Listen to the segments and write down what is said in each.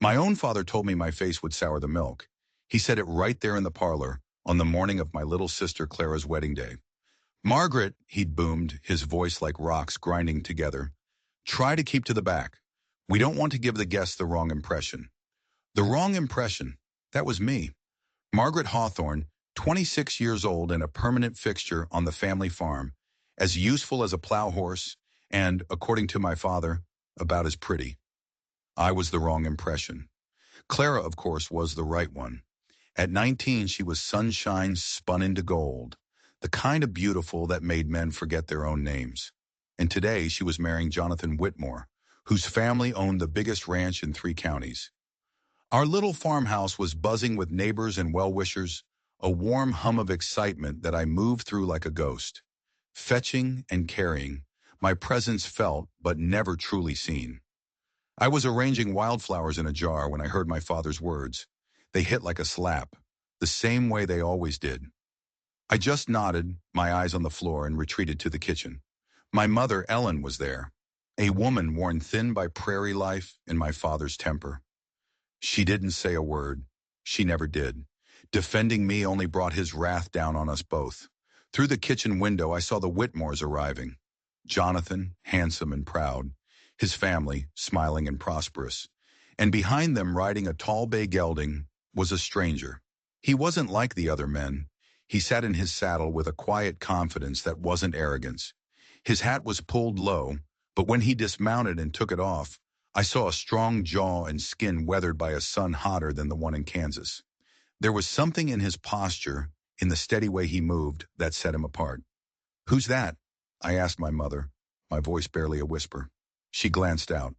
My own father told me my face would sour the milk. He said it right there in the parlor on the morning of my little sister Clara's wedding day. Margaret, he'd boomed, his voice like rocks grinding together. Try to keep to the back. We don't want to give the guests the wrong impression. The wrong impression. That was me. Margaret Hawthorne, 26 years old and a permanent fixture on the family farm, as useful as a plow horse, and, according to my father, about as pretty. I was the wrong impression. Clara, of course, was the right one. At 19, she was sunshine spun into gold, the kind of beautiful that made men forget their own names. And today, she was marrying Jonathan Whitmore, whose family owned the biggest ranch in 3 counties. Our little farmhouse was buzzing with neighbors and well-wishers, a warm hum of excitement that I moved through like a ghost. Fetching and carrying, my presence felt but never truly seen. I was arranging wildflowers in a jar when I heard my father's words. They hit like a slap, the same way they always did. I just nodded, my eyes on the floor, and retreated to the kitchen. My mother, Ellen, was there, a woman worn thin by prairie life and my father's temper. She didn't say a word. She never did. Defending me only brought his wrath down on us both. Through the kitchen window, I saw the Whitmores arriving. Jonathan, handsome and proud. His family, smiling and prosperous. And behind them, riding a tall bay gelding, was a stranger. He wasn't like the other men. He sat in his saddle with a quiet confidence that wasn't arrogance. His hat was pulled low, but when he dismounted and took it off, I saw a strong jaw and skin weathered by a sun hotter than the one in Kansas. There was something in his posture, in the steady way he moved, that set him apart. "Who's that?" I asked my mother, my voice barely a whisper. She glanced out.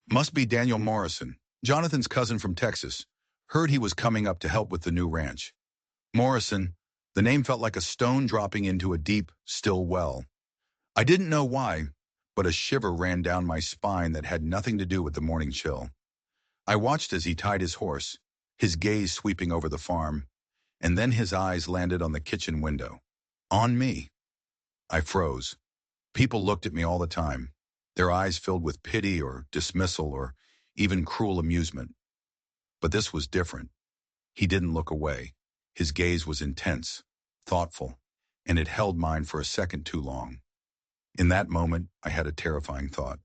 "Must be Daniel Morrison, Jonathan's cousin from Texas. Heard he was coming up to help with the new ranch." Morrison, the name felt like a stone dropping into a deep, still well. I didn't know why, but a shiver ran down my spine that had nothing to do with the morning chill. I watched as he tied his horse, his gaze sweeping over the farm, and then his eyes landed on the kitchen window. On me. I froze. People looked at me all the time, their eyes filled with pity or dismissal or even cruel amusement. But this was different. He didn't look away. His gaze was intense, thoughtful, and it held mine for a second too long. In that moment, I had a terrifying thought.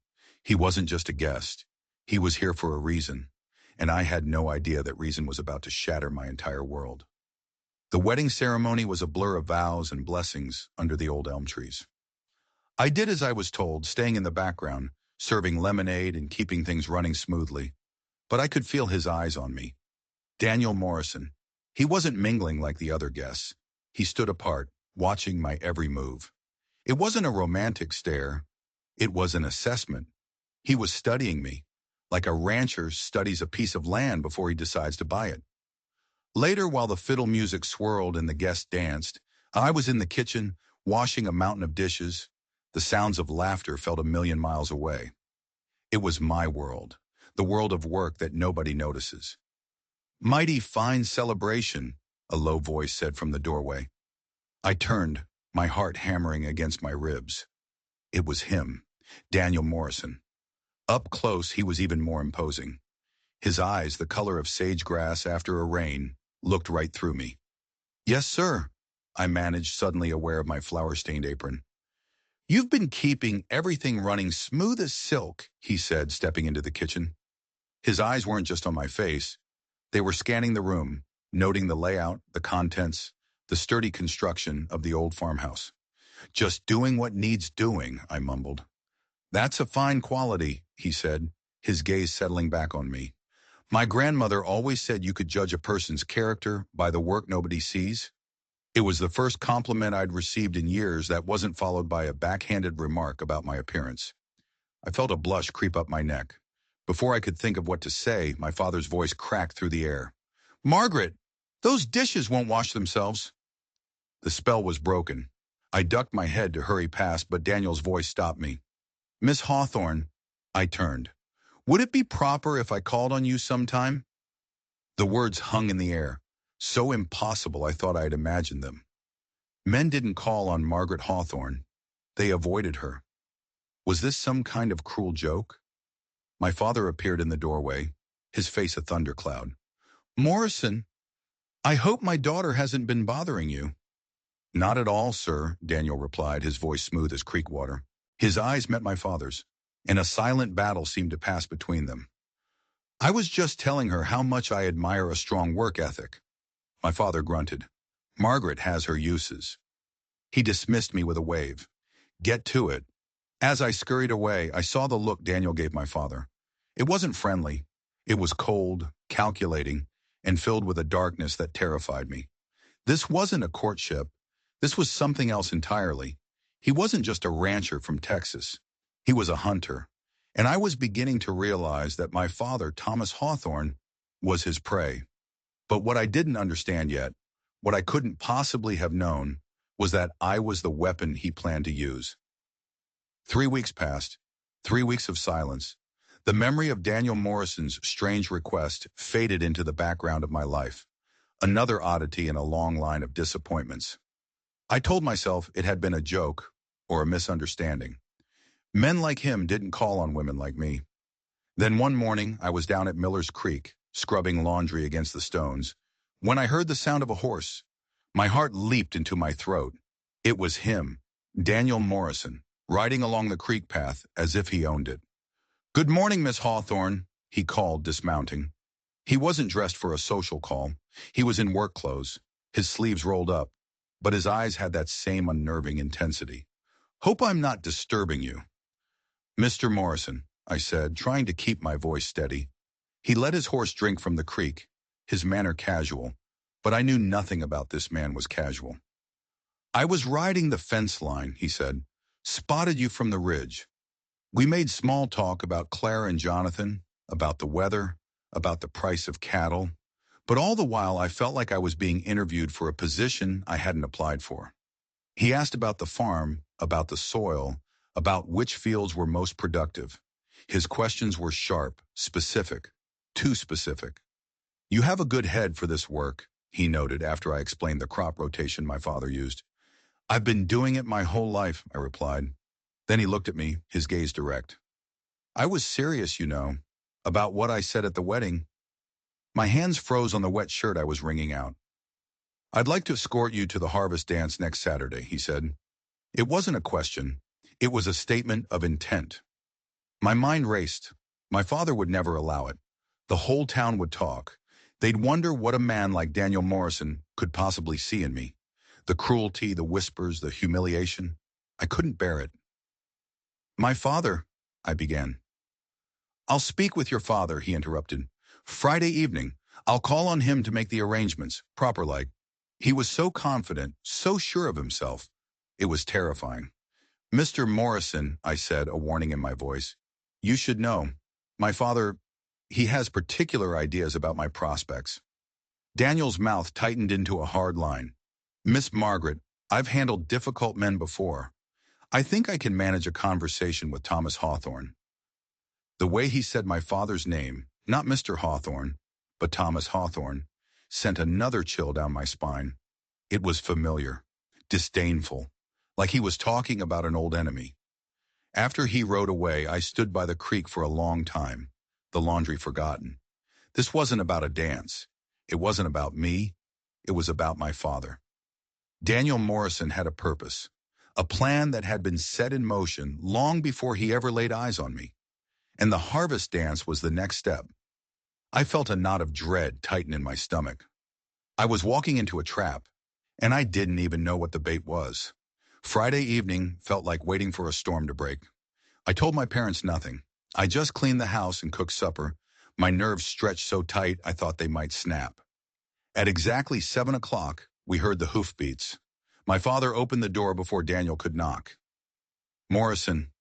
He wasn't just a guest. He was here for a reason, and I had no idea that reason was about to shatter my entire world. The wedding ceremony was a blur of vows and blessings under the old elm trees. I did as I was told, staying in the background, serving lemonade and keeping things running smoothly. But I could feel his eyes on me. Daniel Morrison. He wasn't mingling like the other guests. He stood apart, watching my every move. It wasn't a romantic stare. It was an assessment. He was studying me, like a rancher studies a piece of land before he decides to buy it. Later, while the fiddle music swirled and the guests danced, I was in the kitchen, washing a mountain of dishes. The sounds of laughter felt a million miles away. It was my world, the world of work that nobody notices. "Mighty fine celebration," a low voice said from the doorway. I turned, my heart hammering against my ribs. It was him, Daniel Morrison. Up close, he was even more imposing. His eyes, the color of sage grass after a rain, looked right through me. "Yes, sir," I managed, suddenly aware of my flour-stained apron. "You've been keeping everything running smooth as silk," he said, stepping into the kitchen. His eyes weren't just on my face. They were scanning the room, noting the layout, the contents, the sturdy construction of the old farmhouse. "Just doing what needs doing," I mumbled. "That's a fine quality," he said, his gaze settling back on me. "My grandmother always said you could judge a person's character by the work nobody sees." It was the first compliment I'd received in years that wasn't followed by a backhanded remark about my appearance. I felt a blush creep up my neck. Before I could think of what to say, my father's voice cracked through the air. "Margaret, those dishes won't wash themselves." The spell was broken. I ducked my head to hurry past, but Daniel's voice stopped me. "Miss Hawthorne," I turned. "Would it be proper if I called on you sometime?" The words hung in the air, so impossible I thought I had imagined them. Men didn't call on Margaret Hawthorne. They avoided her. Was this some kind of cruel joke? My father appeared in the doorway, his face a thundercloud. "Morrison, I hope my daughter hasn't been bothering you." "Not at all, sir," Daniel replied, his voice smooth as creek water. His eyes met my father's, and a silent battle seemed to pass between them. "I was just telling her how much I admire a strong work ethic." My father grunted. "Margaret has her uses." He dismissed me with a wave. "Get to it." As I scurried away, I saw the look Daniel gave my father. It wasn't friendly. It was cold, calculating, and filled with a darkness that terrified me. This wasn't a courtship. This was something else entirely. He wasn't just a rancher from Texas. He was a hunter. And I was beginning to realize that my father, Thomas Hawthorne, was his prey. But what I didn't understand yet, what I couldn't possibly have known, was that I was the weapon he planned to use. 3 weeks passed, 3 weeks of silence. The memory of Daniel Morrison's strange request faded into the background of my life, another oddity in a long line of disappointments. I told myself it had been a joke or a misunderstanding. Men like him didn't call on women like me. Then one morning, I was down at Miller's Creek, scrubbing laundry against the stones, when I heard the sound of a horse. My heart leaped into my throat. It was him, Daniel Morrison, riding along the creek path as if he owned it. "Good morning, Miss Hawthorne," he called, dismounting. He wasn't dressed for a social call. He was in work clothes, his sleeves rolled up, but his eyes had that same unnerving intensity. "Hope I'm not disturbing you." "Mr. Morrison," I said, trying to keep my voice steady. He let his horse drink from the creek, his manner casual, but I knew nothing about this man was casual. "I was riding the fence line," he said. "Spotted you from the ridge. We made small talk about Clara and Jonathan, about the weather, about the price of cattle, but all the while I felt like I was being interviewed for a position I hadn't applied for." He asked about the farm, about the soil, about which fields were most productive. His questions were sharp, specific, too specific. "You have a good head for this work," he noted after I explained the crop rotation my father used. "I've been doing it my whole life," I replied. Then he looked at me, his gaze direct. "I was serious, you know, about what I said at the wedding." My hands froze on the wet shirt I was wringing out. "I'd like to escort you to the harvest dance next Saturday," he said. It wasn't a question. It was a statement of intent. My mind raced. My father would never allow it. The whole town would talk. They'd wonder what a man like Daniel Morrison could possibly see in me. The cruelty, the whispers, the humiliation. I couldn't bear it. "My father," I began. "I'll speak with your father," he interrupted. "Friday evening. I'll call on him to make the arrangements, proper-like." He was so confident, so sure of himself. It was terrifying. "Mr. Morrison," I said, a warning in my voice, "you should know. My father, he has particular ideas about my prospects." Daniel's mouth tightened into a hard line. "Miss Margaret, I've handled difficult men before. I think I can manage a conversation with Thomas Hawthorne." The way he said my father's name, not Mr. Hawthorne, but Thomas Hawthorne, sent another chill down my spine. It was familiar, disdainful, like he was talking about an old enemy. After he rode away, I stood by the creek for a long time, the laundry forgotten. This wasn't about a dance. It wasn't about me. It was about my father. Daniel Morrison had a purpose, a plan that had been set in motion long before he ever laid eyes on me. And the harvest dance was the next step. I felt a knot of dread tighten in my stomach. I was walking into a trap, and I didn't even know what the bait was. Friday evening felt like waiting for a storm to break. I told my parents nothing. I just cleaned the house and cooked supper. My nerves stretched so tight I thought they might snap. At exactly 7 o'clock, we heard the hoofbeats. My father opened the door before Daniel could knock. "Morrison."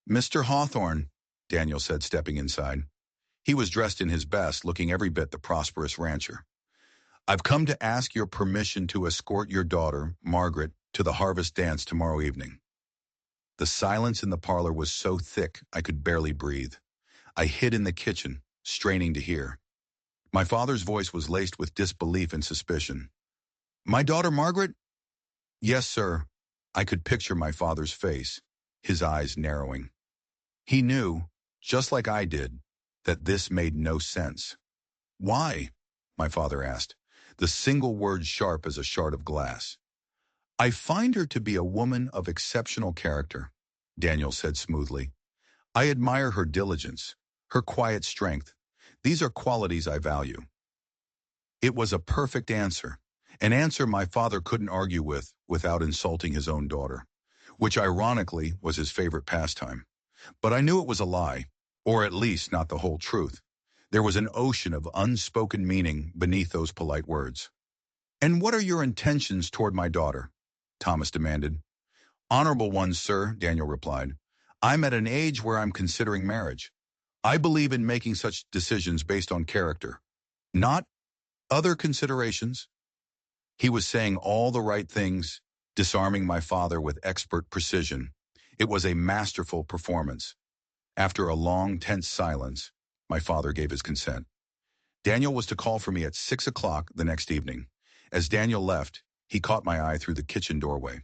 "Mr. Hawthorne," Daniel said, stepping inside. He was dressed in his best, looking every bit the prosperous rancher. "I've come to ask your permission to escort your daughter, Margaret, to the harvest dance tomorrow evening." The silence in the parlor was so thick I could barely breathe. I hid in the kitchen, straining to hear. My father's voice was laced with disbelief and suspicion. "My daughter Margaret?" "Yes, sir." I could picture my father's face, his eyes narrowing. He knew, just like I did, that this made no sense. Why? My father asked, the single word sharp as a shard of glass. I find her to be a woman of exceptional character, Daniel said smoothly. I admire her diligence, her quiet strength. These are qualities I value. It was a perfect answer, an answer my father couldn't argue with without insulting his own daughter, which ironically was his favorite pastime. But I knew it was a lie, or at least not the whole truth. There was an ocean of unspoken meaning beneath those polite words. And what are your intentions toward my daughter? Thomas demanded. Honorable ones, sir, Daniel replied. I'm at an age where I'm considering marriage. I believe in making such decisions based on character, not other considerations. He was saying all the right things, disarming my father with expert precision. It was a masterful performance. After a long, tense silence, my father gave his consent. Daniel was to call for me at 6 o'clock the next evening. As Daniel left, he caught my eye through the kitchen doorway.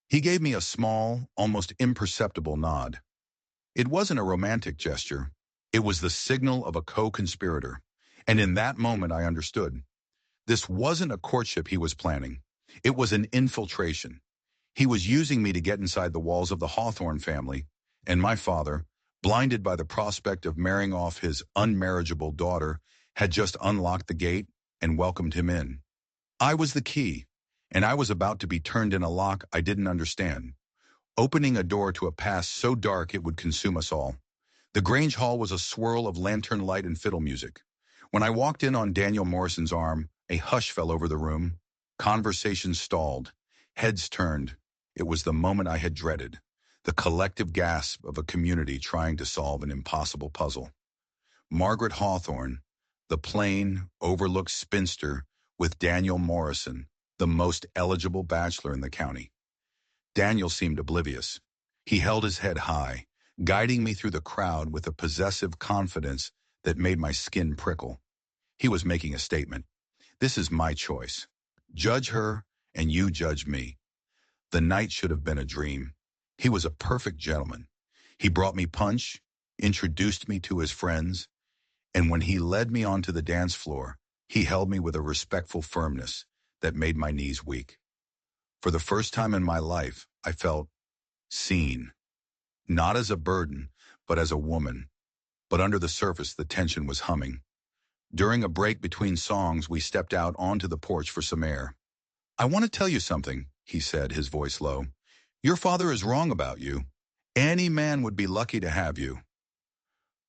He gave me a small, almost imperceptible nod. It wasn't a romantic gesture. It was the signal of a co-conspirator. And in that moment, I understood. This wasn't a courtship he was planning. It was an infiltration. He was using me to get inside the walls of the Hawthorne family, and my father, blinded by the prospect of marrying off his unmarriageable daughter, had just unlocked the gate and welcomed him in. I was the key, and I was about to be turned in a lock I didn't understand, opening a door to a past so dark it would consume us all. The Grange Hall was a swirl of lantern light and fiddle music. When I walked in on Daniel Morrison's arm, a hush fell over the room. Conversation stalled. Heads turned. It was the moment I had dreaded, the collective gasp of a community trying to solve an impossible puzzle. Margaret Hawthorne, the plain, overlooked spinster, with Daniel Morrison, the most eligible bachelor in the county. Daniel seemed oblivious. He held his head high, guiding me through the crowd with a possessive confidence that made my skin prickle. He was making a statement. This is my choice. Judge her, and you judge me. The night should have been a dream. He was a perfect gentleman. He brought me punch, introduced me to his friends, and when he led me onto the dance floor, he held me with a respectful firmness that made my knees weak. For the first time in my life, I felt seen. Not as a burden, but as a woman. But under the surface, the tension was humming. During a break between songs, we stepped out onto the porch for some air. I want to tell you something, he said, his voice low. Your father is wrong about you. Any man would be lucky to have you.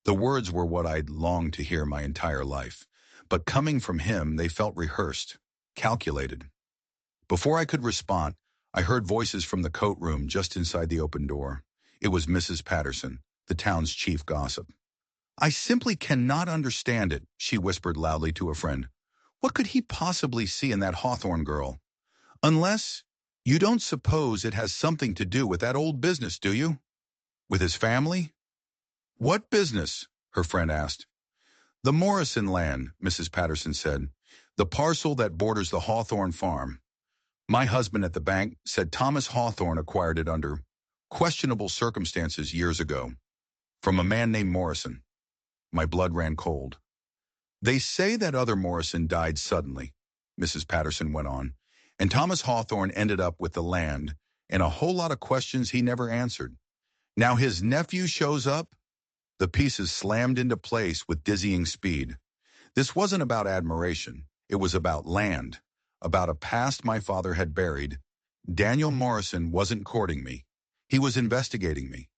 The words were what I'd longed to hear my entire life, but coming from him, they felt rehearsed, calculated. Before I could respond, I heard voices from the coat room just inside the open door. It was Mrs. Patterson, the town's chief gossip. I simply cannot understand it, she whispered loudly to a friend. What could he possibly see in that Hawthorne girl? Unless, you don't suppose it has something to do with that old business, do you? With his family? What business? Her friend asked. The Morrison land, Mrs. Patterson said. The parcel that borders the Hawthorne farm. My husband at the bank said Thomas Hawthorne acquired it under questionable circumstances years ago, from a man named Morrison. My blood ran cold. They say that other Morrison died suddenly, Mrs. Patterson went on, and Thomas Hawthorne ended up with the land and a whole lot of questions he never answered. Now his nephew shows up. The pieces slammed into place with dizzying speed. This wasn't about admiration. It was about land, about a past my father had buried. Daniel Morrison wasn't courting me. He was investigating me.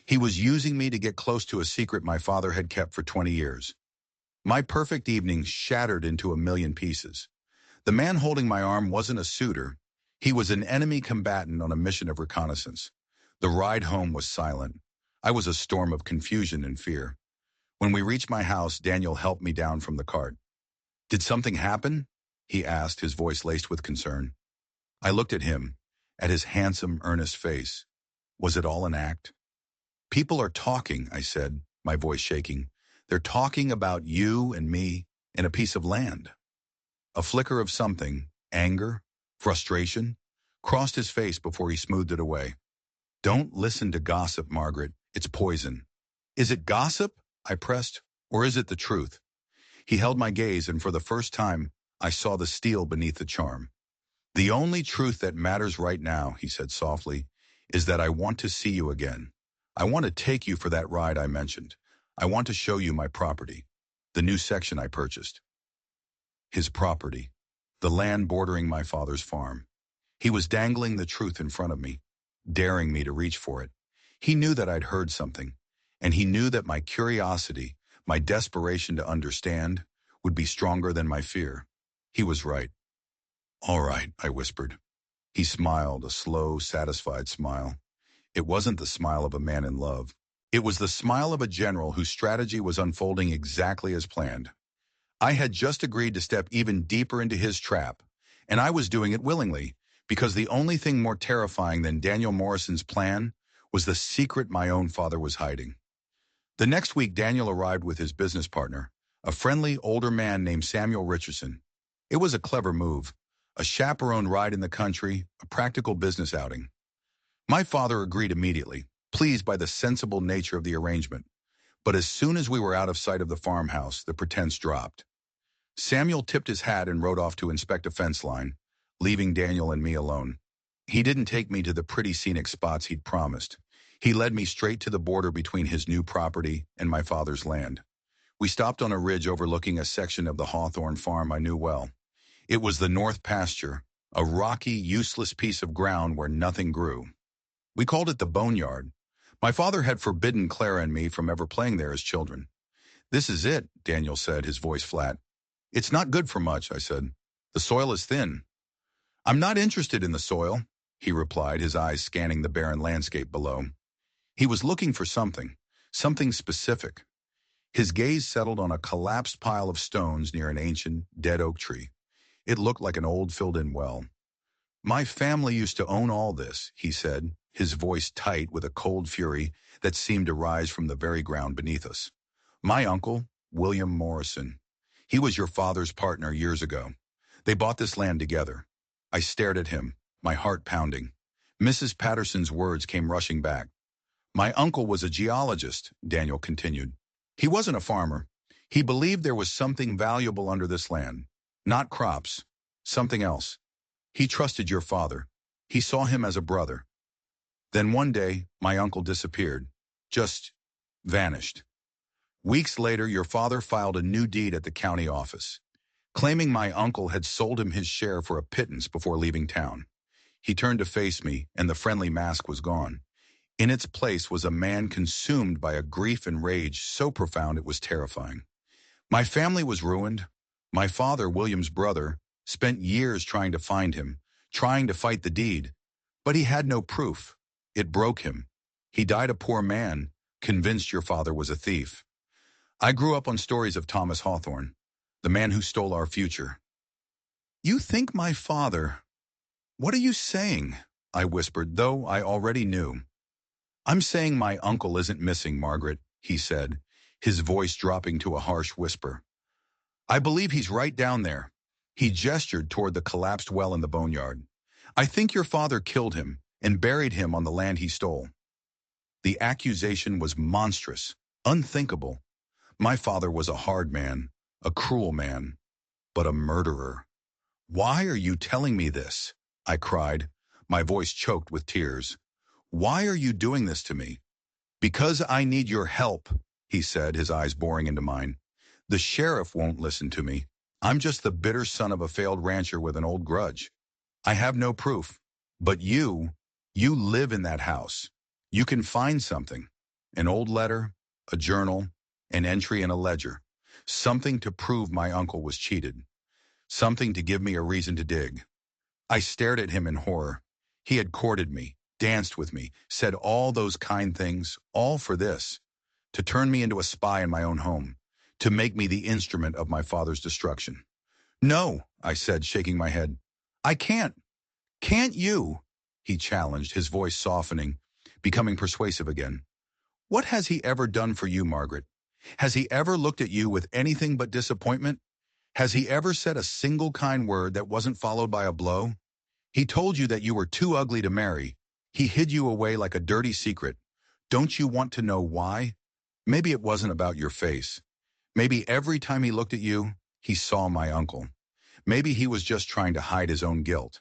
He was using me to get close to a secret my father had kept for 20 years. My perfect evening shattered into a million pieces. The man holding my arm wasn't a suitor. He was an enemy combatant on a mission of reconnaissance. The ride home was silent. I was a storm of confusion and fear. When we reached my house, Daniel helped me down from the cart. Did something happen? He asked, his voice laced with concern. I looked at him, at his handsome, earnest face. Was it all an act? People are talking, I said, my voice shaking. They're talking about you and me and a piece of land. A flicker of something, anger, frustration, crossed his face before he smoothed it away. Don't listen to gossip, Margaret. It's poison. Is it gossip? I pressed. Or is it the truth? He held my gaze, and for the first time, I saw the steel beneath the charm. The only truth that matters right now, he said softly, is that I want to see you again. I want to take you for that ride I mentioned. I want to show you my property, the new section I purchased. His property, the land bordering my father's farm. He was dangling the truth in front of me, daring me to reach for it. He knew that I'd heard something, and he knew that my curiosity, my desperation to understand, would be stronger than my fear. He was right. All right, I whispered. He smiled, a slow, satisfied smile. It wasn't the smile of a man in love. It was the smile of a general whose strategy was unfolding exactly as planned. I had just agreed to step even deeper into his trap, and I was doing it willingly, because the only thing more terrifying than Daniel Morrison's plan was the secret my own father was hiding. The next week, Daniel arrived with his business partner, a friendly, older man named Samuel Richardson. It was a clever move, a chaperoned ride in the country, a practical business outing. My father agreed immediately, pleased by the sensible nature of the arrangement. But as soon as we were out of sight of the farmhouse, the pretense dropped. Samuel tipped his hat and rode off to inspect a fence line, leaving Daniel and me alone. He didn't take me to the pretty scenic spots he'd promised. He led me straight to the border between his new property and my father's land. We stopped on a ridge overlooking a section of the Hawthorne farm I knew well. It was the North Pasture, a rocky, useless piece of ground where nothing grew. We called it the Boneyard. My father had forbidden Clara and me from ever playing there as children. This is it, Daniel said, his voice flat. It's not good for much, I said. The soil is thin. I'm not interested in the soil, he replied, his eyes scanning the barren landscape below. He was looking for something, something specific. His gaze settled on a collapsed pile of stones near an ancient, dead oak tree. It looked like an old filled-in well. My family used to own all this, he said, his voice tight with a cold fury that seemed to rise from the very ground beneath us. My uncle, William Morrison. He was your father's partner years ago. They bought this land together. I stared at him, my heart pounding. Mrs. Patterson's words came rushing back. My uncle was a geologist, Daniel continued. He wasn't a farmer. He believed there was something valuable under this land. Not crops, something else. He trusted your father. He saw him as a brother. Then one day, my uncle disappeared. Just vanished. Weeks later, your father filed a new deed at the county office, claiming my uncle had sold him his share for a pittance before leaving town. He turned to face me, and the friendly mask was gone. In its place was a man consumed by a grief and rage so profound it was terrifying. My family was ruined. My father, William's brother, spent years trying to find him, trying to fight the deed. But he had no proof. It broke him. He died a poor man, convinced your father was a thief. I grew up on stories of Thomas Hawthorne, the man who stole our future. You think my father... What are you saying? I whispered, though I already knew. I'm saying my uncle isn't missing, Margaret, he said, his voice dropping to a harsh whisper. I believe he's right down there. He gestured toward the collapsed well in the boneyard. I think your father killed him and buried him on the land he stole. The accusation was monstrous, unthinkable. My father was a hard man, a cruel man, but a murderer. Why are you telling me this? I cried, my voice choked with tears. Why are you doing this to me? Because I need your help, he said, his eyes boring into mine. The sheriff won't listen to me. I'm just the bitter son of a failed rancher with an old grudge. I have no proof. But you live in that house. You can find something. An old letter, a journal, an entry in a ledger. Something to prove my uncle was cheated. Something to give me a reason to dig. I stared at him in horror. He had courted me, danced with me, said all those kind things, all for this. To turn me into a spy in my own home. To make me the instrument of my father's destruction. No, I said, shaking my head. I can't. Can't you? He challenged, his voice softening, becoming persuasive again. What has he ever done for you, Margaret? Has he ever looked at you with anything but disappointment? Has he ever said a single kind word that wasn't followed by a blow? He told you that you were too ugly to marry. He hid you away like a dirty secret. Don't you want to know why? Maybe it wasn't about your face. Maybe every time he looked at you, he saw my uncle. Maybe he was just trying to hide his own guilt.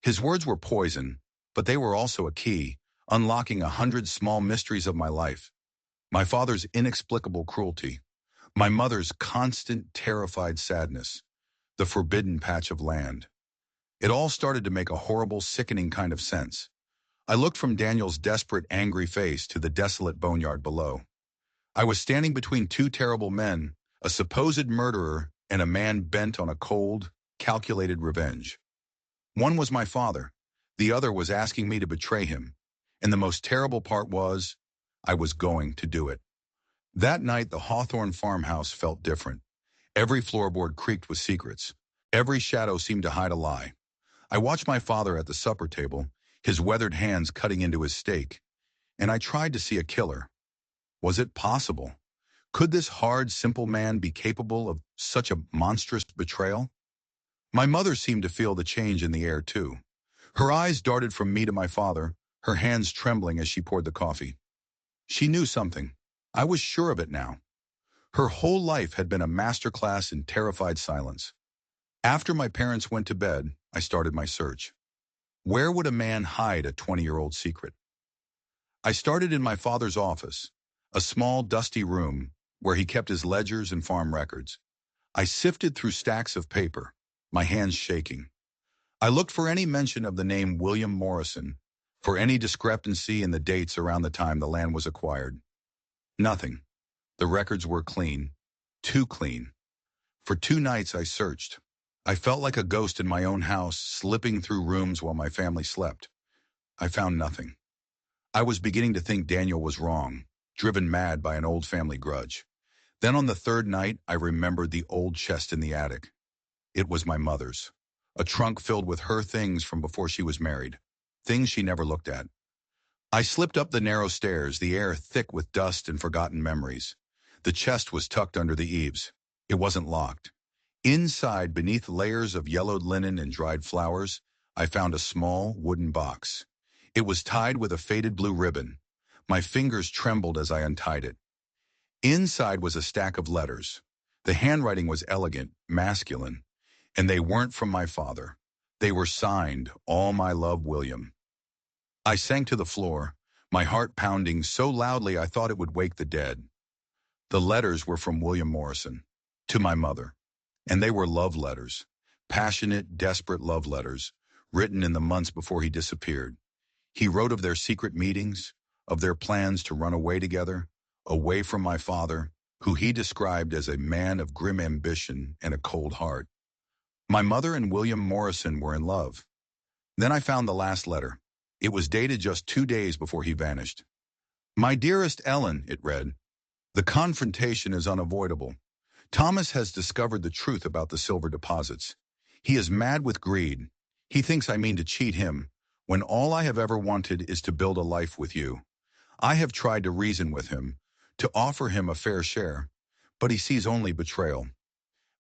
His words were poison, but they were also a key, unlocking 100 small mysteries of my life. My father's inexplicable cruelty, my mother's constant, terrified sadness, the forbidden patch of land. It all started to make a horrible, sickening kind of sense. I looked from Daniel's desperate, angry face to the desolate boneyard below. I was standing between two terrible men, a supposed murderer and a man bent on a cold, calculated revenge. One was my father. The other was asking me to betray him. And the most terrible part was, I was going to do it. That night, the Hawthorne farmhouse felt different. Every floorboard creaked with secrets. Every shadow seemed to hide a lie. I watched my father at the supper table, his weathered hands cutting into his steak, and I tried to see a killer. Was it possible? Could this hard, simple man be capable of such a monstrous betrayal? My mother seemed to feel the change in the air, too. Her eyes darted from me to my father, her hands trembling as she poured the coffee. She knew something. I was sure of it now. Her whole life had been a masterclass in terrified silence. After my parents went to bed, I started my search. Where would a man hide a 20-year-old secret? I started in my father's office, a small, dusty room where he kept his ledgers and farm records. I sifted through stacks of paper, my hands shaking. I looked for any mention of the name William Morrison, for any discrepancy in the dates around the time the land was acquired. Nothing. The records were clean, too clean. For 2 nights I searched. I felt like a ghost in my own house, slipping through rooms while my family slept. I found nothing. I was beginning to think Daniel was wrong, driven mad by an old family grudge. Then on the third night, I remembered the old chest in the attic. It was my mother's. A trunk filled with her things from before she was married. Things she never looked at. I slipped up the narrow stairs, the air thick with dust and forgotten memories. The chest was tucked under the eaves. It wasn't locked. Inside, beneath layers of yellowed linen and dried flowers, I found a small wooden box. It was tied with a faded blue ribbon. My fingers trembled as I untied it. Inside was a stack of letters. The handwriting was elegant, masculine, and they weren't from my father. They were signed, "All my love, William." I sank to the floor, my heart pounding so loudly I thought it would wake the dead. The letters were from William Morrison, to my mother, and they were love letters, passionate, desperate love letters, written in the months before he disappeared. He wrote of their secret meetings, of their plans to run away together, away from my father, who he described as a man of grim ambition and a cold heart. My mother and William Morrison were in love. Then I found the last letter. It was dated just 2 days before he vanished. "My dearest Ellen," it read, "the confrontation is unavoidable. Thomas has discovered the truth about the silver deposits. He is mad with greed. He thinks I mean to cheat him, when all I have ever wanted is to build a life with you. I have tried to reason with him, to offer him a fair share, but he sees only betrayal.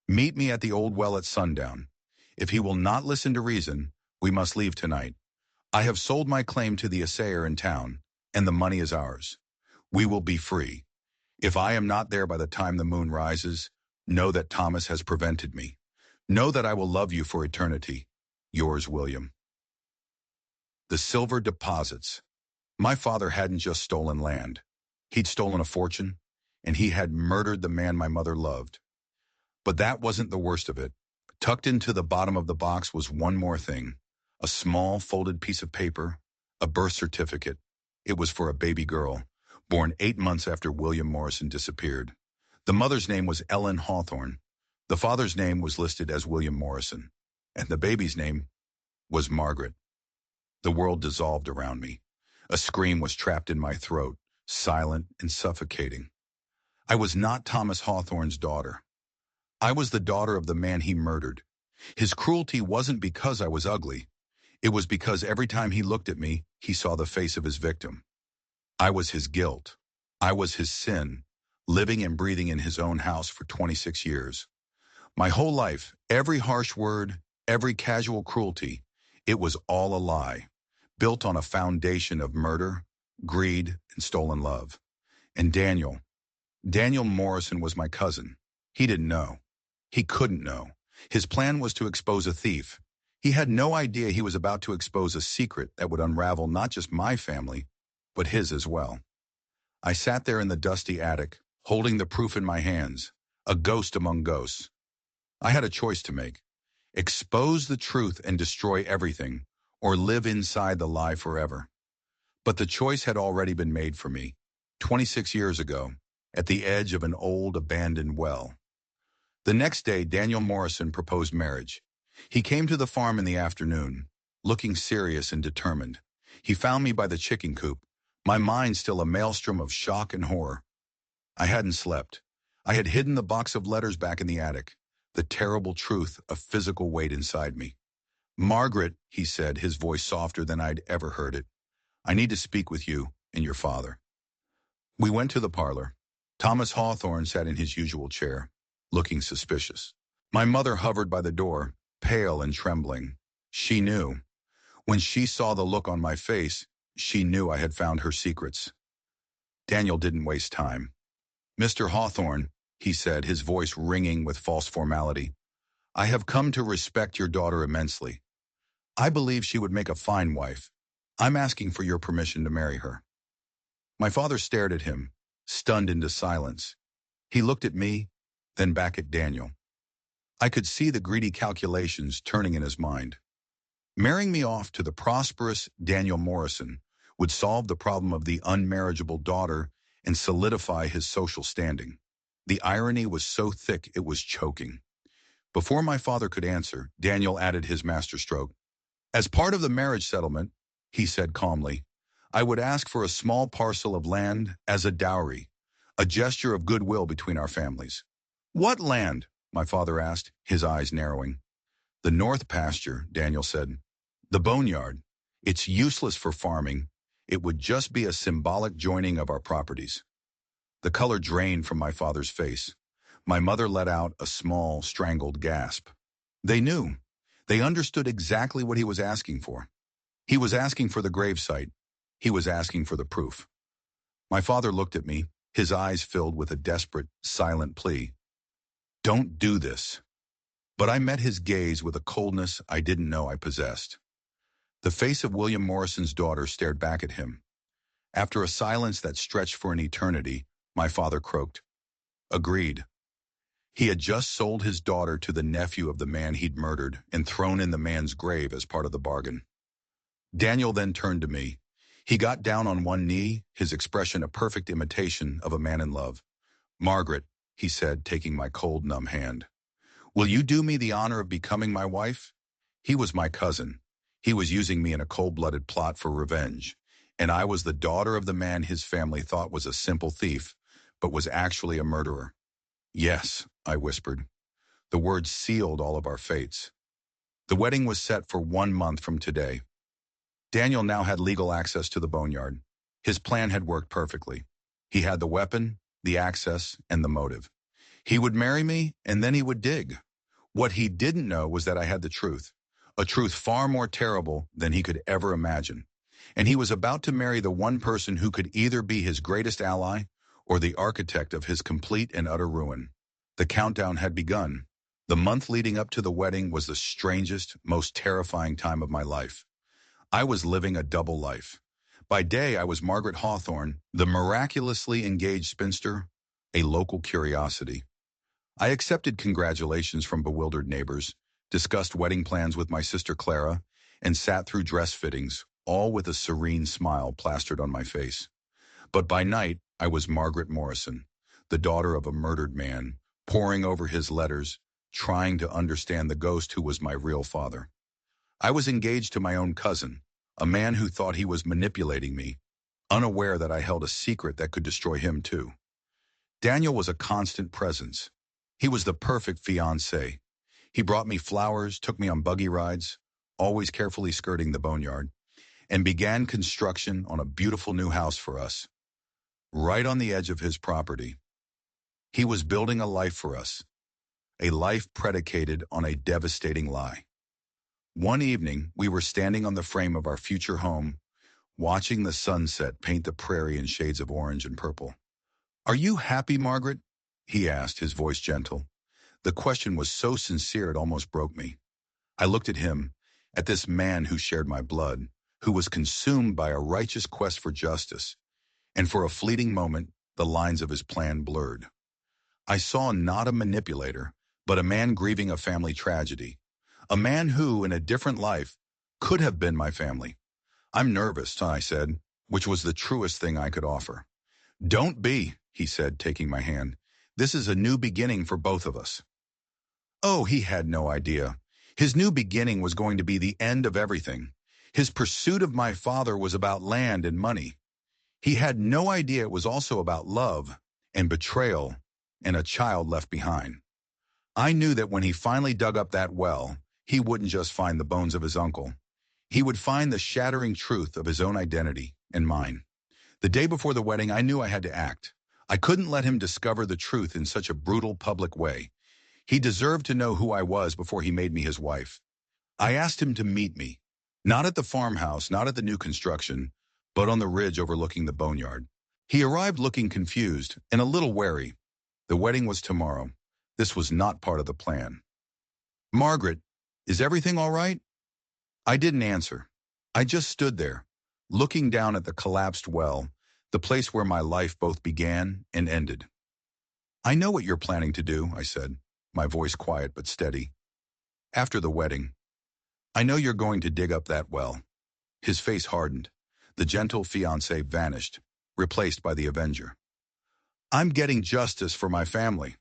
Meet me at the old well at sundown. If he will not listen to reason, we must leave tonight. I have sold my claim to the assayer in town, and the money is ours. We will be free. If I am not there by the time the moon rises, know that Thomas has prevented me. Know that I will love you for eternity. Yours, William." The silver deposits. My father hadn't just stolen land. He'd stolen a fortune, and he had murdered the man my mother loved. But that wasn't the worst of it. Tucked into the bottom of the box was one more thing. A small folded piece of paper, a birth certificate. It was for a baby girl, born 8 months after William Morrison disappeared. The mother's name was Ellen Hawthorne. The father's name was listed as William Morrison, and the baby's name was Margaret. The world dissolved around me. A scream was trapped in my throat, silent and suffocating. I was not Thomas Hawthorne's daughter. I was the daughter of the man he murdered. His cruelty wasn't because I was ugly. It was because every time he looked at me, he saw the face of his victim. I was his guilt. I was his sin, living and breathing in his own house for 26 years. My whole life, every harsh word, every casual cruelty, it was all a lie, built on a foundation of murder, greed, and stolen love. And Daniel, Daniel Morrison was my cousin. He didn't know. He couldn't know. His plan was to expose a thief. He had no idea he was about to expose a secret that would unravel not just my family, but his as well. I sat there in the dusty attic, holding the proof in my hands, a ghost among ghosts. I had a choice to make. Expose the truth and destroy everything, or live inside the lie forever. But the choice had already been made for me, 26 years ago, at the edge of an old abandoned well. The next day, Daniel Morrison proposed marriage. He came to the farm in the afternoon, looking serious and determined. He found me by the chicken coop, my mind still a maelstrom of shock and horror. I hadn't slept. I had hidden the box of letters back in the attic, the terrible truth a physical weight inside me. "Margaret," he said, his voice softer than I'd ever heard it, "I need to speak with you and your father." We went to the parlor. Thomas Hawthorne sat in his usual chair, looking suspicious. My mother hovered by the door, pale and trembling. She knew. When she saw the look on my face, she knew I had found her secrets. Daniel didn't waste time. "Mr. Hawthorne," he said, his voice ringing with false formality, "I have come to respect your daughter immensely. I believe she would make a fine wife. I'm asking for your permission to marry her." My father stared at him, stunned into silence. He looked at me, then back at Daniel. I could see the greedy calculations turning in his mind. Marrying me off to the prosperous Daniel Morrison would solve the problem of the unmarriageable daughter and solidify his social standing. The irony was so thick it was choking. Before my father could answer, Daniel added his masterstroke. "As part of the marriage settlement," he said calmly, "I would ask for a small parcel of land as a dowry, a gesture of goodwill between our families." "What land?" my father asked, his eyes narrowing. "The north pasture," Daniel said. "The boneyard. It's useless for farming. It would just be a symbolic joining of our properties." The color drained from my father's face. My mother let out a small, strangled gasp. They knew. They understood exactly what he was asking for. He was asking for the gravesite. He was asking for the proof. My father looked at me, his eyes filled with a desperate, silent plea. "Don't do this." But I met his gaze with a coldness I didn't know I possessed. The face of William Morrison's daughter stared back at him. After a silence that stretched for an eternity, my father croaked. "Agreed." He had just sold his daughter to the nephew of the man he'd murdered and thrown in the man's grave as part of the bargain. Daniel then turned to me. He got down on one knee, his expression a perfect imitation of a man in love. "Margaret," he said, taking my cold, numb hand, "will you do me the honor of becoming my wife?" He was my cousin. He was using me in a cold-blooded plot for revenge, and I was the daughter of the man his family thought was a simple thief, but was actually a murderer. "Yes," I whispered. The words sealed all of our fates. The wedding was set for 1 month from today. Daniel now had legal access to the boneyard. His plan had worked perfectly. He had the weapon, the access, and the motive. He would marry me, and then he would dig. What he didn't know was that I had the truth, a truth far more terrible than he could ever imagine. And he was about to marry the one person who could either be his greatest ally or the architect of his complete and utter ruin. The countdown had begun. The month leading up to the wedding was the strangest, most terrifying time of my life. I was living a double life. By day, I was Margaret Hawthorne, the miraculously engaged spinster, a local curiosity. I accepted congratulations from bewildered neighbors, discussed wedding plans with my sister Clara, and sat through dress fittings, all with a serene smile plastered on my face. But by night, I was Margaret Morrison, the daughter of a murdered man, poring over his letters, trying to understand the ghost who was my real father. I was engaged to my own cousin, a man who thought he was manipulating me, unaware that I held a secret that could destroy him too. Daniel was a constant presence. He was the perfect fiancé. He brought me flowers, took me on buggy rides, always carefully skirting the boneyard, and began construction on a beautiful new house for us, right on the edge of his property. He was building a life for us, a life predicated on a devastating lie. One evening, we were standing on the frame of our future home, watching the sunset paint the prairie in shades of orange and purple. "Are you happy, Margaret?" he asked, his voice gentle. The question was so sincere it almost broke me. I looked at him, at this man who shared my blood, who was consumed by a righteous quest for justice, and for a fleeting moment, the lines of his plan blurred. I saw not a manipulator, but a man grieving a family tragedy. A man who, in a different life, could have been my family. "I'm nervous," I said, which was the truest thing I could offer. "Don't be," he said, taking my hand. "This is a new beginning for both of us." Oh, he had no idea. His new beginning was going to be the end of everything. His pursuit of my father was about land and money. He had no idea it was also about love and betrayal and a child left behind. I knew that when he finally dug up that well, he wouldn't just find the bones of his uncle. He would find the shattering truth of his own identity and mine. The day before the wedding, I knew I had to act. I couldn't let him discover the truth in such a brutal public way. He deserved to know who I was before he made me his wife. I asked him to meet me, not at the farmhouse, not at the new construction, but on the ridge overlooking the boneyard. He arrived looking confused and a little wary. The wedding was tomorrow. This was not part of the plan. "Margaret, is everything all right?" I didn't answer. I just stood there, looking down at the collapsed well, the place where my life both began and ended. "I know what you're planning to do," I said, my voice quiet but steady. "After the wedding, I know you're going to dig up that well." His face hardened. The gentle fiancé vanished, replaced by the avenger. "I'm getting justice for my family."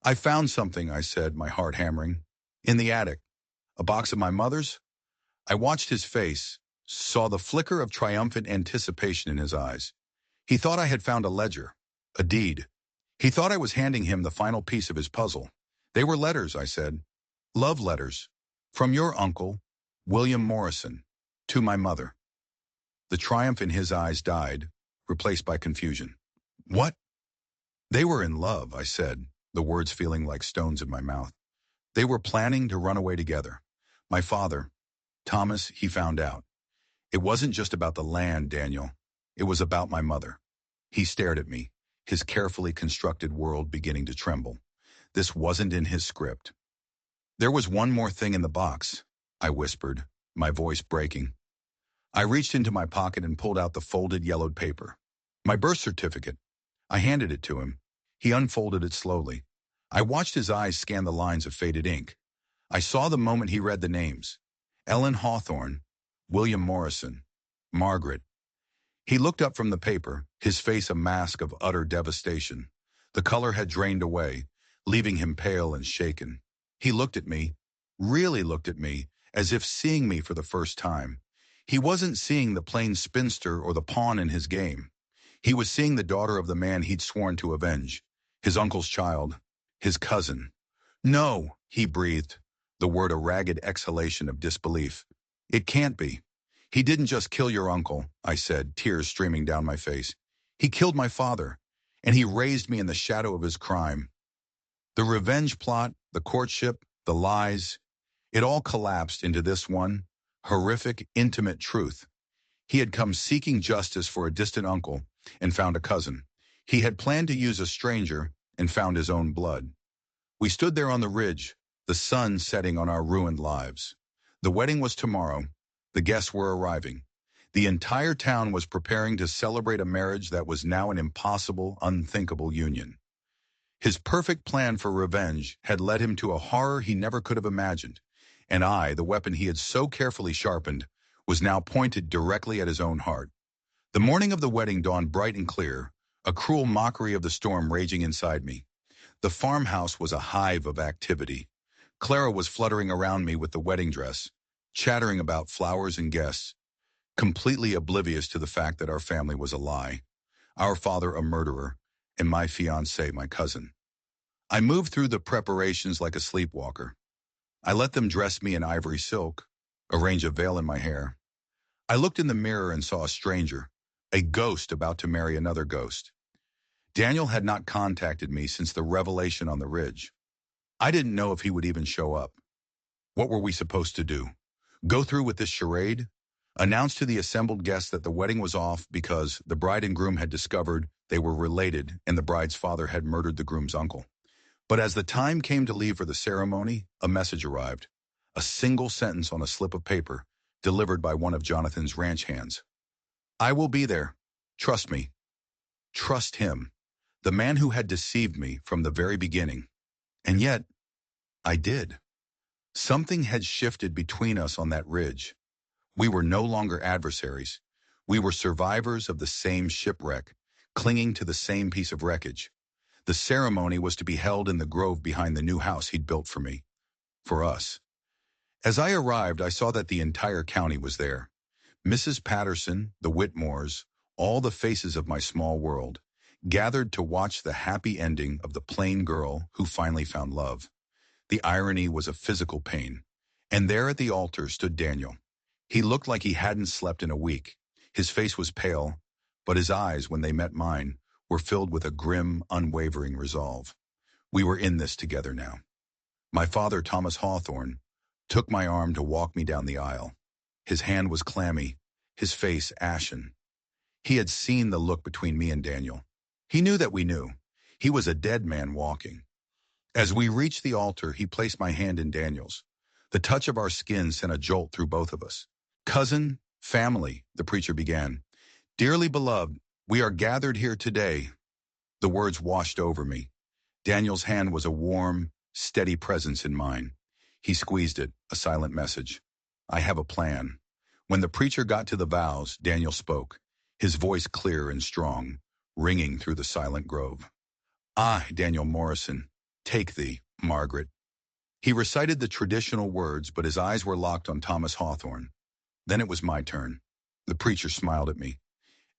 "I found something," I said, my heart hammering. "In the attic. A box of my mother's?" I watched his face, saw the flicker of triumphant anticipation in his eyes. He thought I had found a ledger, a deed. He thought I was handing him the final piece of his puzzle. "They were letters," I said. "Love letters. From your uncle, William Morrison, to my mother." The triumph in his eyes died, replaced by confusion. "What?" "They were in love," I said, the words feeling like stones in my mouth. "They were planning to run away together. My father, Thomas, he found out. It wasn't just about the land, Daniel. It was about my mother." He stared at me, his carefully constructed world beginning to tremble. This wasn't in his script. "There was one more thing in the box," I whispered, my voice breaking. I reached into my pocket and pulled out the folded yellowed paper. "My birth certificate." I handed it to him. He unfolded it slowly. I watched his eyes scan the lines of faded ink. I saw the moment he read the names. Ellen Hawthorne, William Morrison, Margaret. He looked up from the paper, his face a mask of utter devastation. The color had drained away, leaving him pale and shaken. He looked at me, really looked at me, as if seeing me for the first time. He wasn't seeing the plain spinster or the pawn in his game. He was seeing the daughter of the man he'd sworn to avenge, his uncle's child, his cousin. "No," he breathed, the word a ragged exhalation of disbelief. "It can't be. He didn't just kill your uncle," I said, tears streaming down my face. "He killed my father, and he raised me in the shadow of his crime." The revenge plot, the courtship, the lies, it all collapsed into this one horrific, intimate truth. He had come seeking justice for a distant uncle and found a cousin. He had planned to use a stranger and found his own blood. We stood there on the ridge, the sun setting on our ruined lives. The wedding was tomorrow. The guests were arriving. The entire town was preparing to celebrate a marriage that was now an impossible, unthinkable union. His perfect plan for revenge had led him to a horror he never could have imagined, and I, the weapon he had so carefully sharpened, was now pointed directly at his own heart. The morning of the wedding dawned bright and clear, a cruel mockery of the storm raging inside me. The farmhouse was a hive of activity. Clara was fluttering around me with the wedding dress, chattering about flowers and guests, completely oblivious to the fact that our family was a lie, our father a murderer, and my fiancée my cousin. I moved through the preparations like a sleepwalker. I let them dress me in ivory silk, arrange a veil in my hair. I looked in the mirror and saw a stranger, a ghost about to marry another ghost. Daniel had not contacted me since the revelation on the ridge. I didn't know if he would even show up. What were we supposed to do? Go through with this charade? Announce to the assembled guests that the wedding was off because the bride and groom had discovered They were related, and the bride's father had murdered the groom's uncle. But as the time came to leave for the ceremony, a message arrived. A single sentence on a slip of paper, delivered by one of Jonathan's ranch hands. I will be there. Trust me. Trust him. The man who had deceived me from the very beginning. And yet, I did. Something had shifted between us on that ridge. We were no longer adversaries. We were survivors of the same shipwreck, clinging to the same piece of wreckage. The ceremony was to be held in the grove behind the new house he'd built for me. For us. As I arrived, I saw that the entire county was there. Mrs. Patterson, the Whitmores, all the faces of my small world, gathered to watch the happy ending of the plain girl who finally found love. The irony was a physical pain. And there at the altar stood Daniel. He looked like he hadn't slept in a week. His face was pale, but his eyes, when they met mine, were filled with a grim, unwavering resolve. We were in this together now. My father, Thomas Hawthorne, took my arm to walk me down the aisle. His hand was clammy, his face ashen. He had seen the look between me and Daniel. He knew that we knew. He was a dead man walking. As we reached the altar, he placed my hand in Daniel's. The touch of our skin sent a jolt through both of us. Cousin, family, the preacher began. Dearly beloved, we are gathered here today. The words washed over me. Daniel's hand was a warm, steady presence in mine. He squeezed it, a silent message. I have a plan. When the preacher got to the vows, Daniel spoke, his voice clear and strong, ringing through the silent grove. I, Daniel Morrison, take thee, Margaret. He recited the traditional words, but his eyes were locked on Thomas Hawthorne. Then it was my turn. The preacher smiled at me.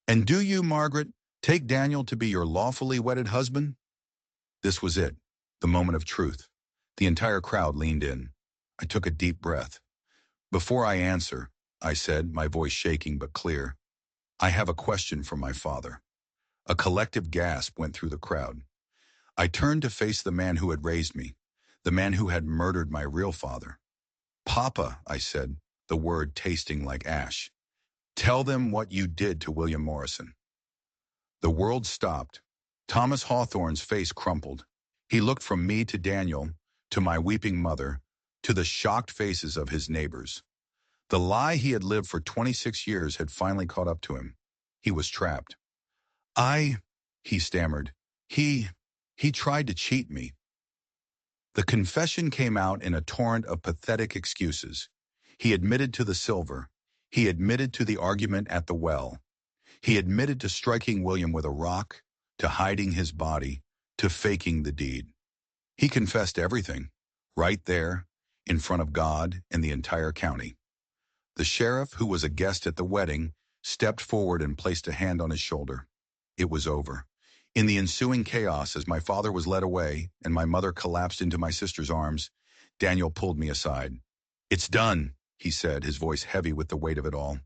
And do you, Margaret, take Daniel to be your lawfully wedded husband? This was it, the moment of truth. The entire crowd leaned in. I took a deep breath. Before I answer, I said, my voice shaking but clear, I have a question for my father. A collective gasp went through the crowd. I turned to face the man who had raised me, the man who had murdered my real father. Papa, I said, the word tasting like ash. Tell them what you did to William Morrison. The world stopped. Thomas Hawthorne's face crumpled. He looked from me to Daniel, to my weeping mother, to the shocked faces of his neighbors. The lie he had lived for 26 years had finally caught up to him. He was trapped. He stammered. He tried to cheat me. The confession came out in a torrent of pathetic excuses. He admitted to the silver. He admitted to the argument at the well. He admitted to striking William with a rock, to hiding his body, to faking the deed. He confessed everything, right there, in front of God and the entire county. The sheriff, who was a guest at the wedding, stepped forward and placed a hand on his shoulder. It was over. In the ensuing chaos, as my father was led away and my mother collapsed into my sister's arms, Daniel pulled me aside. It's done, he said, his voice heavy with the weight of it all.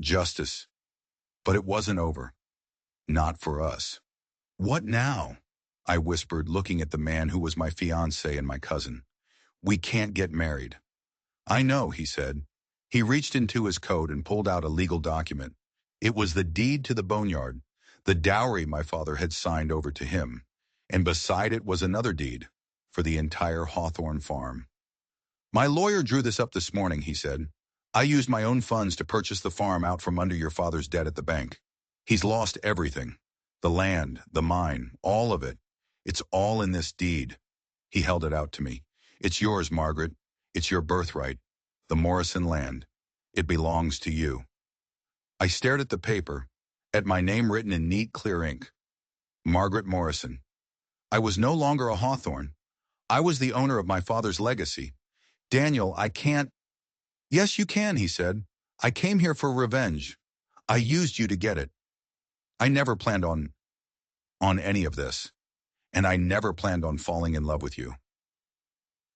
Justice. But it wasn't over. Not for us. What now? I whispered, looking at the man who was my fiancé and my cousin. We can't get married. I know, he said. He reached into his coat and pulled out a legal document. It was the deed to the boneyard, the dowry my father had signed over to him, and beside it was another deed for the entire Hawthorne farm. My lawyer drew this up this morning, he said. I used my own funds to purchase the farm out from under your father's debt at the bank. He's lost everything. The land, the mine, all of it. It's all in this deed. He held it out to me. It's yours, Margaret. It's your birthright. The Morrison land. It belongs to you. I stared at the paper, at my name written in neat, clear ink. Margaret Morrison. I was no longer a Hawthorne. I was the owner of my father's legacy. Daniel, I can't. Yes, you can, he said. I came here for revenge. I used you to get it. I never planned on any of this, and I never planned on falling in love with you.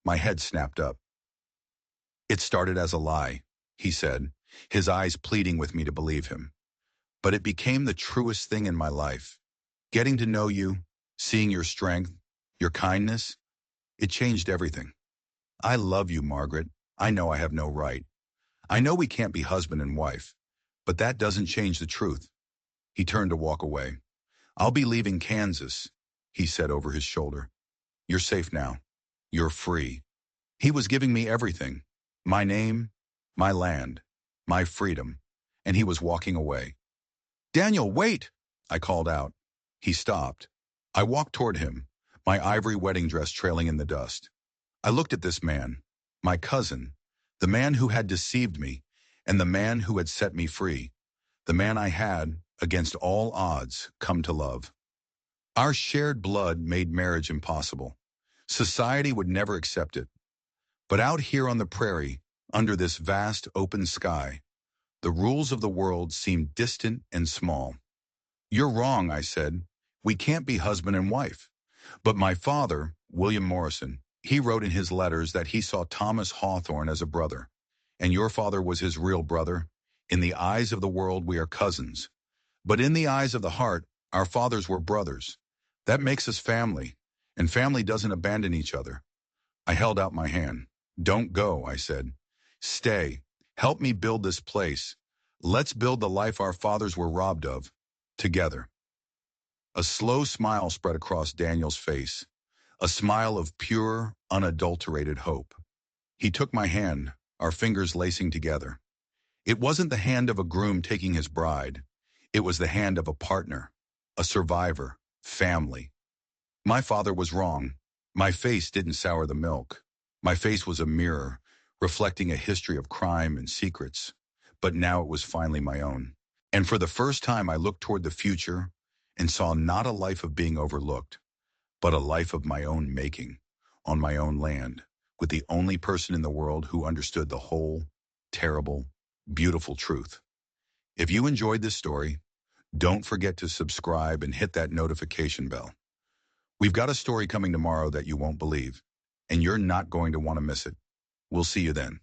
My head snapped up. It started as a lie, he said, his eyes pleading with me to believe him. But it became the truest thing in my life. Getting to know you, seeing your strength, your kindness, it changed everything. I love you, Margaret. I know I have no right. I know we can't be husband and wife, but that doesn't change the truth. He turned to walk away. "I'll be leaving Kansas," he said over his shoulder. "You're safe now. You're free." He was giving me everything. My name, my land, my freedom. And he was walking away. "Daniel, wait!" I called out. He stopped. I walked toward him, my ivory wedding dress trailing in the dust. I looked at this man, my cousin, the man who had deceived me, and the man who had set me free, the man I had, against all odds, come to love. Our shared blood made marriage impossible. Society would never accept it. But out here on the prairie, under this vast open sky, the rules of the world seemed distant and small. "You're wrong," I said. "We can't be husband and wife." But my father, William Morrison, he wrote in his letters that he saw Thomas Hawthorne as a brother. And your father was his real brother. In the eyes of the world, we are cousins. But in the eyes of the heart, our fathers were brothers. That makes us family. And family doesn't abandon each other. I held out my hand. "Don't go," I said. "Stay. Help me build this place. Let's build the life our fathers were robbed of. Together." A slow smile spread across Daniel's face, a smile of pure, unadulterated hope. He took my hand, our fingers lacing together. It wasn't the hand of a groom taking his bride. It was the hand of a partner, a survivor, family. My father was wrong. My face didn't sour the milk. My face was a mirror, reflecting a history of crime and secrets. But now it was finally my own. And for the first time, I looked toward the future and saw not a life of being overlooked, but a life of my own making, on my own land, with the only person in the world who understood the whole, terrible, beautiful truth. If you enjoyed this story, don't forget to subscribe and hit that notification bell. We've got a story coming tomorrow that you won't believe, and you're not going to want to miss it. We'll see you then.